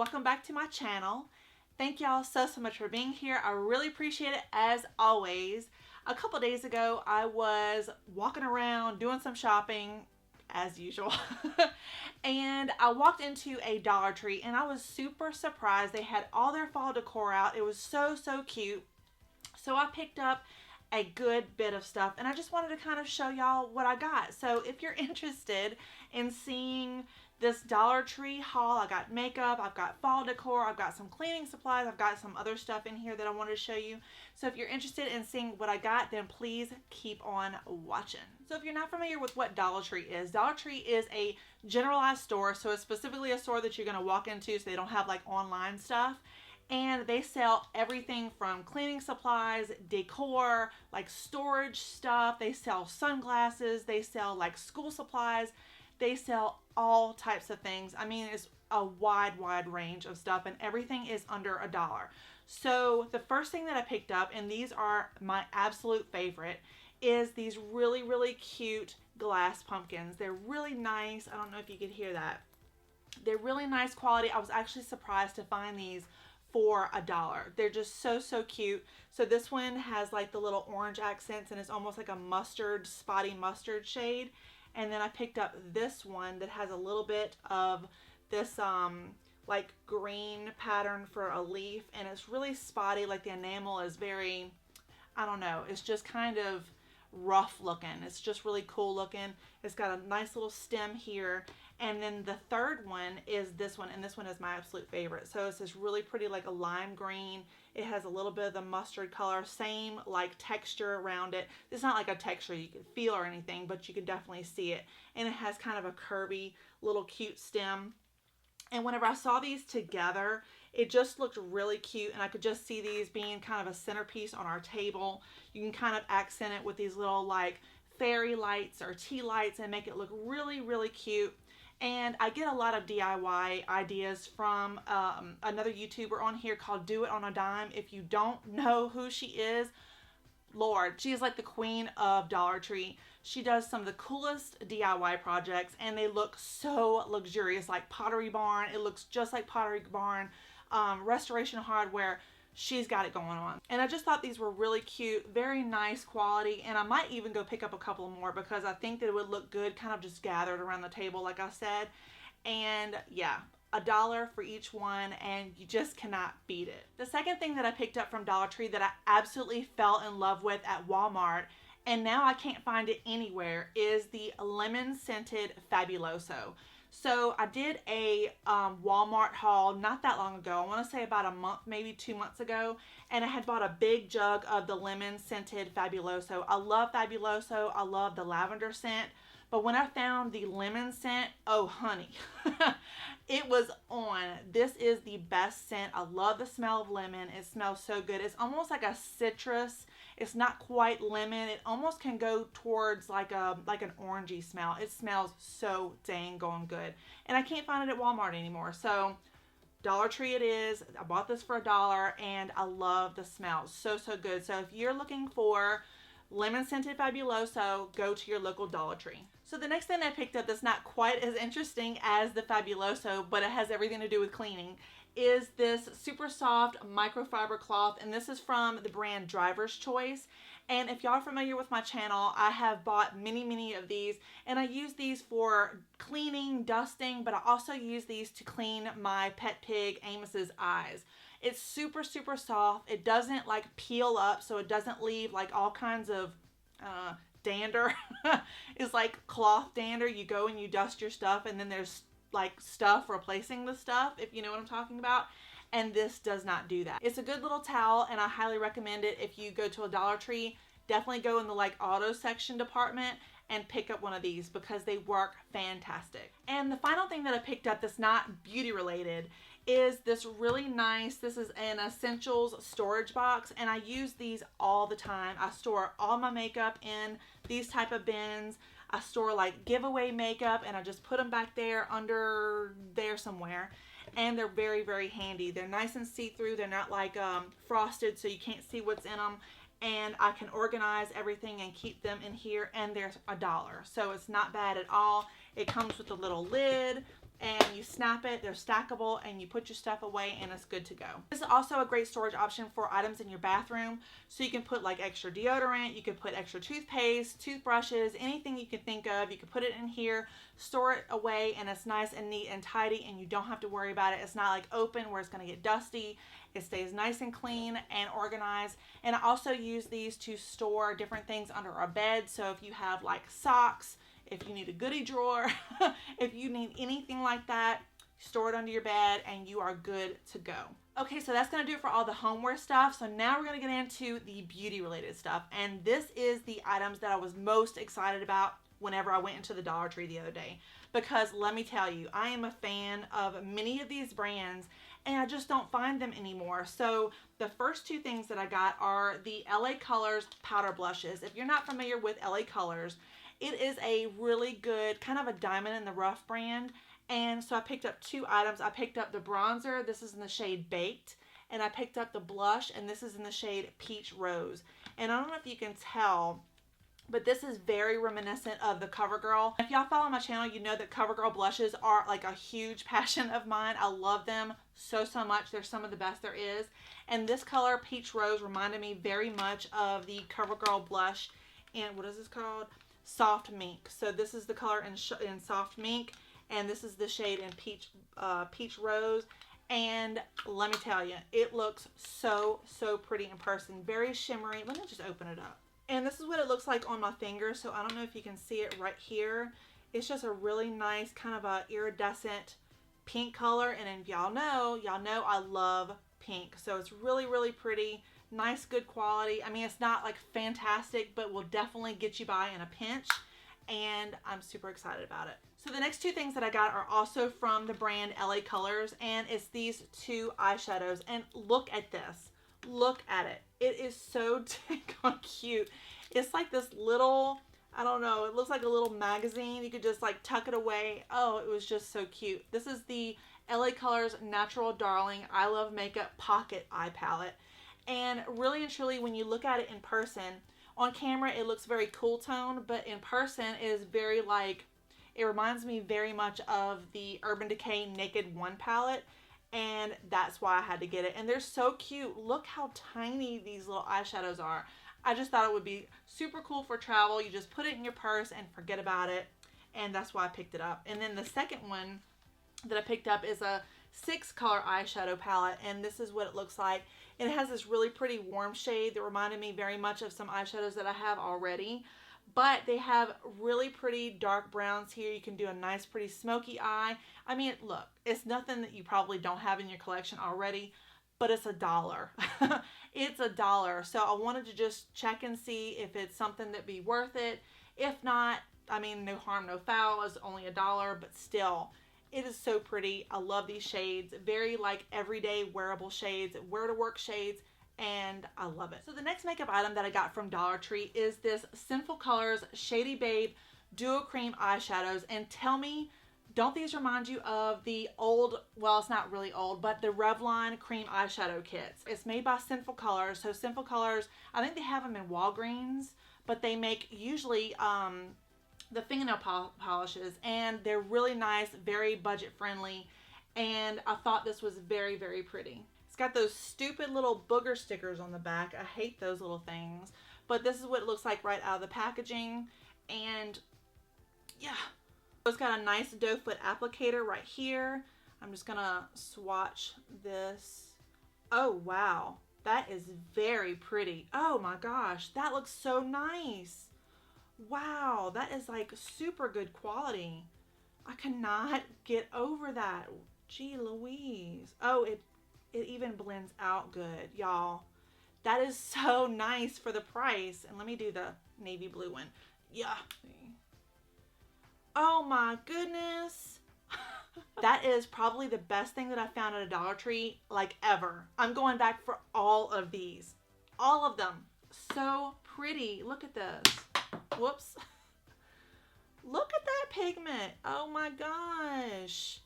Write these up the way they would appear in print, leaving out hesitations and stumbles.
welcome back to my channel. Thank y'all so much for being here. I really appreciate it as always. A couple days ago I was walking around doing some shopping as usual and I walked into a Dollar Tree and I was super surprised. They had all their fall decor out. It was so cute. So I picked up a good bit of stuff and I just wanted to kind of show y'all what I got. So if you're interested in seeing this Dollar Tree haul, I got makeup, I've got fall decor, I've got some cleaning supplies, I've got some other stuff in here that I wanted to show you. So if you're interested in seeing what I got, then please keep on watching. So if you're not familiar with what Dollar Tree is a generalized store. So it's specifically a store that you're going to walk into, so they don't have like online stuff. And they sell everything from cleaning supplies, decor, like storage stuff. They sell sunglasses. They sell like school supplies. They sell all types of things. I mean, it's a wide range of stuff and everything is under $1. So the first thing that I picked up, and these are my absolute favorite, is these really cute glass pumpkins. They're really nice. I don't know if you could hear that. They're really nice quality. I was actually surprised to find these for $1. They're just so cute. So this one has like the little orange accents and it's almost like a mustard, spotty mustard shade. And then I picked up this one that has a little bit of this like green pattern for a leaf, and it's really spotty. Like the enamel is very, I don't know, it's just kind of rough looking. It's just really cool looking. It's got a nice little stem here. And then the third one is this one, and this one is my absolute favorite. So it's this really pretty, like a lime green. It has a little bit of the mustard color, same like texture around it. It's not like a texture you can feel or anything, but you can definitely see it. And it has kind of a curvy little cute stem. And whenever I saw these together, it just looked really cute, and I could just see these being kind of a centerpiece on our table. You can kind of accent it with these little like fairy lights or tea lights and make it look really cute. And I get a lot of DIY ideas from another YouTuber on here called Do It on a Dime. If you don't know who she is, Lord, she is like the queen of Dollar Tree. She does some of the coolest DIY projects and they look so luxurious, like Pottery Barn. It looks just like Pottery Barn. Restoration Hardware. She's got it going on. And I just thought these were really cute, very nice quality, and I might even go pick up a couple more because I think that it would look good kind of just gathered around the table like I said. And yeah, $1 for each one, and you just cannot beat it. The second thing that I picked up from Dollar Tree that I absolutely fell in love with at Walmart, and now I can't find it anywhere, is the lemon scented Fabuloso. So I did a Walmart haul not that long ago. I want to say about a month, maybe 2 months ago. And I had bought a big jug of the lemon scented Fabuloso. I love Fabuloso. I love the lavender scent. But when I found the lemon scent, oh honey, it was on. This is the best scent. I love the smell of lemon. It smells so good. It's almost like a citrus. It's not quite lemon. It almost can go towards like an orangey smell. It smells so dang going good. And I can't find it at Walmart anymore. So Dollar Tree it is. I bought this for $1 and I love the smell. So good. So if you're looking for lemon scented Fabuloso, go to your local Dollar Tree. So the next thing I picked up that's not quite as interesting as the Fabuloso, but it has everything to do with cleaning, is this super soft microfiber cloth, and this is from the brand Driver's Choice. And if y'all are familiar with my channel, I have bought many of these, and I use these for cleaning, dusting, but I also use these to clean my pet pig Amos's eyes. It's super soft. It doesn't like peel up, so it doesn't leave like all kinds of dander. It's like cloth dander. You go and you dust your stuff, and then there's like stuff replacing the stuff, if you know what I'm talking about. And this does not do that. It's a good little towel, and I highly recommend it. If you go to a Dollar Tree, definitely go in the like auto section department and pick up one of these because they work fantastic. And the final thing that I picked up that's not beauty related is this really nice, this is an essentials storage box, and I use these all the time. I store all my makeup in these type of bins. I store like giveaway makeup and I just put them back there under there somewhere, and they're very handy. They're nice and see-through. They're not like frosted so you can't see what's in them, and I can organize everything and keep them in here, and they're $1, so it's not bad at all. It comes with a little lid. and you snap it, they're stackable, and you put your stuff away and it's good to go. This is also a great storage option for items in your bathroom. So you can put like extra deodorant, you could put extra toothpaste, toothbrushes, anything you can think of. You can put it in here, store it away, and it's nice and neat and tidy, and you don't have to worry about it. It's not like open where it's going to get dusty. It stays nice and clean and organized. And I also use these to store different things under our bed. So if you have like socks, if you need a goodie drawer, if you need anything like that, store it under your bed and you are good to go. Okay, so that's going to do it for all the homeware stuff. So now we're going to get into the beauty related stuff. And this is the items that I was most excited about whenever I went into the Dollar Tree the other day. Because let me tell you, I am a fan of many of these brands and I just don't find them anymore. So the first two things that I got are the LA Colors powder blushes. If you're not familiar with LA Colors, it is a really good kind of a diamond in the rough brand. And so I picked up two items. I picked up the bronzer. This is in the shade Baked. And I picked up the blush, and this is in the shade Peach Rose. And I don't know if you can tell, but this is very reminiscent of the CoverGirl. If y'all follow my channel, you know that CoverGirl blushes are like a huge passion of mine. I love them so much. They're some of the best there is. And this color, Peach Rose, reminded me very much of the CoverGirl blush. And what is this called? Soft Mink. So this is the color in Soft Mink, and this is the shade in Peach Rose. And let me tell you, it looks so pretty in person. Very shimmery. Let me just open it up. And this is what it looks like on my finger. So I don't know if you can see it right here. It's just a really nice kind of a iridescent pink color. And if y'all know I love pink. So it's really pretty. Nice, good quality. I mean, it's not like fantastic, but will definitely get you by in a pinch. And I'm super excited about it. So the next two things that I got are also from the brand LA Colors, and it's these two eyeshadows. And look at this. Look at it. It is so daggone cute. It's like this little, I don't know, it looks like a little magazine. You could just like tuck it away. Oh, it was just so cute. This is the LA Colors Natural Darling I Love Makeup Pocket Eye Palette. And really and truly, when you look at it in person, on camera it looks very cool tone, but in person it is very like, it reminds me very much of the Urban Decay Naked One palette, and that's why I had to get it. And they're so cute. Look how tiny these little eyeshadows are. I just thought it would be super cool for travel. You just put it in your purse and forget about it, and that's why I picked it up. And then the second one that I picked up is a 6-color eyeshadow palette, and this is what it looks like. It has this really pretty warm shade that reminded me very much of some eyeshadows that I have already, but they have really pretty dark browns here. You can do a nice pretty smoky eye. I mean, look, it's nothing that you probably don't have in your collection already, but it's $1. It's $1. So I wanted to just check and see if it's something that'd be worth it. If not, I mean, no harm, no foul. It's only $1, but still, it is so pretty. I love these shades. Very like everyday wearable shades, wear to work shades, and I love it. So the next makeup item that I got from Dollar Tree is this Sinful Colors Shady Babe Duo Cream eyeshadows. And tell me, don't these remind you of the old, well, it's not really old, but the Revlon cream eyeshadow kits? It's made by Sinful Colors. So Sinful Colors, I think they have them in Walgreens, but they make usually the fingernail polishes, and they're really nice, very budget friendly, and I thought this was very pretty. It's got those stupid little booger stickers on the back. I hate those little things, but this is what it looks like right out of the packaging. And yeah, it's got a nice doe foot applicator right here. I'm just gonna swatch this. Oh wow, that is very pretty. Oh my gosh, that looks so nice. Wow, that is like super good quality. I cannot get over that. Gee Louise. Oh, it even blends out good, y'all. That is so nice for the price. And let me do the navy blue one. Yeah. Oh my goodness. That is probably the best thing that I found at a Dollar Tree like ever. I'm going back for all of these. All of them. So pretty. Look at this. Whoops. Look at that pigment. Oh my gosh.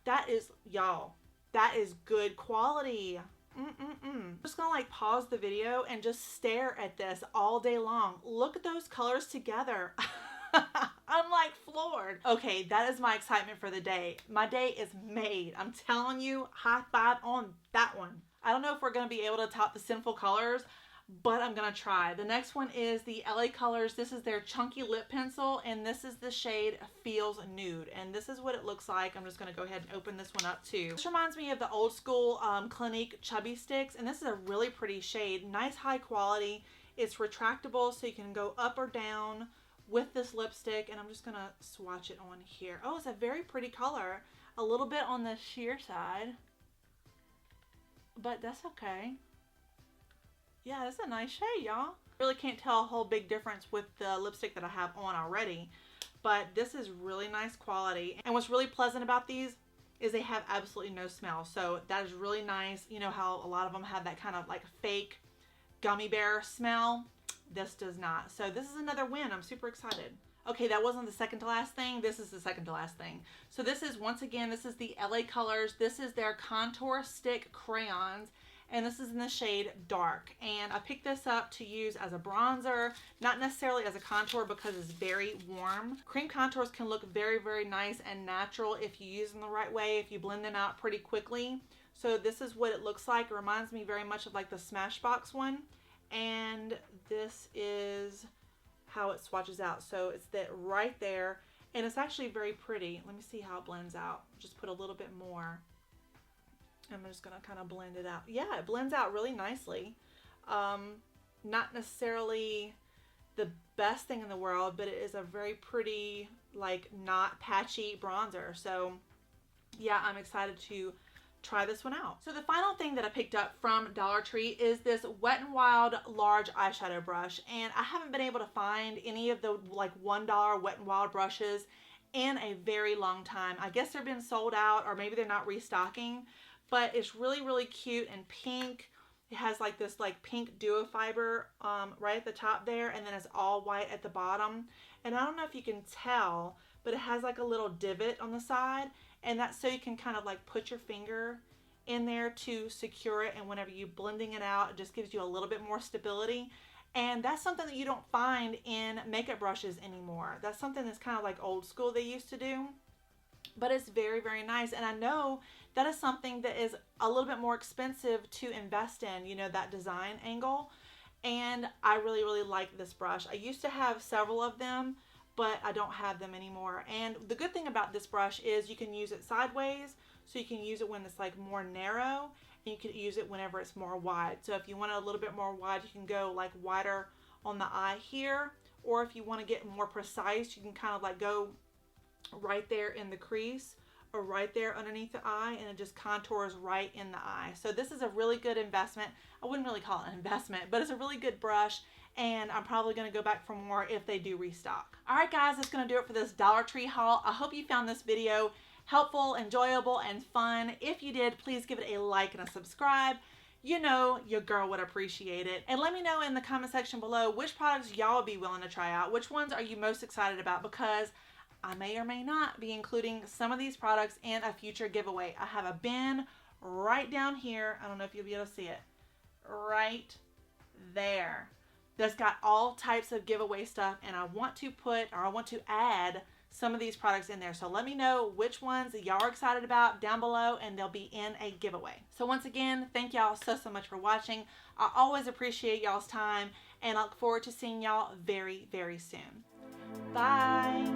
That is, y'all, that is good quality. I'm just gonna like pause the video and just stare at this all day long. Look at those colors together. I'm like floored. Okay, that is my excitement for the day. My day is made. I'm telling you, high five on that one. I don't know if we're going to be able to top the Sinful Colors, but I'm going to try. The next one is the LA Colors. This is their chunky lip pencil, and this is the shade Feels Nude. And this is what it looks like. I'm just going to go ahead and open this one up too. This reminds me of the old school Clinique Chubby Sticks, and this is a really pretty shade. Nice high quality. It's retractable, so you can go up or down with this lipstick, and I'm just going to swatch it on here. Oh, it's a very pretty color. A little bit on the sheer side, but that's okay. Yeah, it's a nice shade, y'all. Really can't tell a whole big difference with the lipstick that I have on already, but this is really nice quality. And what's really pleasant about these is they have absolutely no smell. So that is really nice. You know how a lot of them have that kind of like fake gummy bear smell? This does not. So this is another win. I'm super excited. Okay, that wasn't the second to last thing. This is the second to last thing. So this is, once again, this is the LA Colors. This is their Contour Stick Crayons. And this is in the shade Dark. And I picked this up to use as a bronzer, not necessarily as a contour because it's very warm. Cream contours can look very, very nice and natural if you use them the right way, if you blend them out pretty quickly. So this is what it looks like. It reminds me very much of like the Smashbox one. And this is how it swatches out. So it's that right there. And it's actually very pretty. Let me see how it blends out. Just put a little bit more. I'm just going to kind of blend it out. Yeah, it blends out really nicely. Not necessarily the best thing in the world, but it is a very pretty, like, not patchy bronzer. So, yeah, I'm excited to try this one out. So the final thing that I picked up from Dollar Tree is this Wet n Wild large eyeshadow brush. And I haven't been able to find any of the, like, $1 Wet n Wild brushes in a very long time. I guess they're been sold out, or maybe they're not restocking. But it's really, really cute and pink. It has like this like pink duo fiber right at the top there, and then it's all white at the bottom. And I don't know if you can tell, but it has like a little divot on the side, and that's so you can kind of like put your finger in there to secure it, and whenever you're blending it out, it just gives you a little bit more stability. And that's something that you don't find in makeup brushes anymore. That's something that's kind of like old school they used to do. But it's very, very nice. And I know that is something that is a little bit more expensive to invest in, you know, that design angle. And I really, really like this brush. I used to have several of them, but I don't have them anymore. And the good thing about this brush is you can use it sideways. So you can use it when it's like more narrow, and you can use it whenever it's more wide. So if you want it a little bit more wide, you can go like wider on the eye here. Or if you want to get more precise, you can kind of like go right there in the crease or right there underneath the eye, and it just contours right in the eye. So this is a really good investment. I wouldn't really call it an investment, but it's a really good brush, and I'm probably going to go back for more if they do restock. Alright guys, that's going to do it for this Dollar Tree haul. I hope you found this video helpful, enjoyable, and fun. If you did, please give it a like and a subscribe. You know your girl would appreciate it. And let me know in the comment section below which products y'all would be willing to try out. Which ones are you most excited about? Because I may or may not be including some of these products in a future giveaway. I have a bin right down here. I don't know if you'll be able to see it. Right there. That's got all types of giveaway stuff, and I want to add some of these products in there. So let me know which ones y'all are excited about down below, and they'll be in a giveaway. So once again, thank y'all so much for watching. I always appreciate y'all's time, and I look forward to seeing y'all very, very soon. Bye.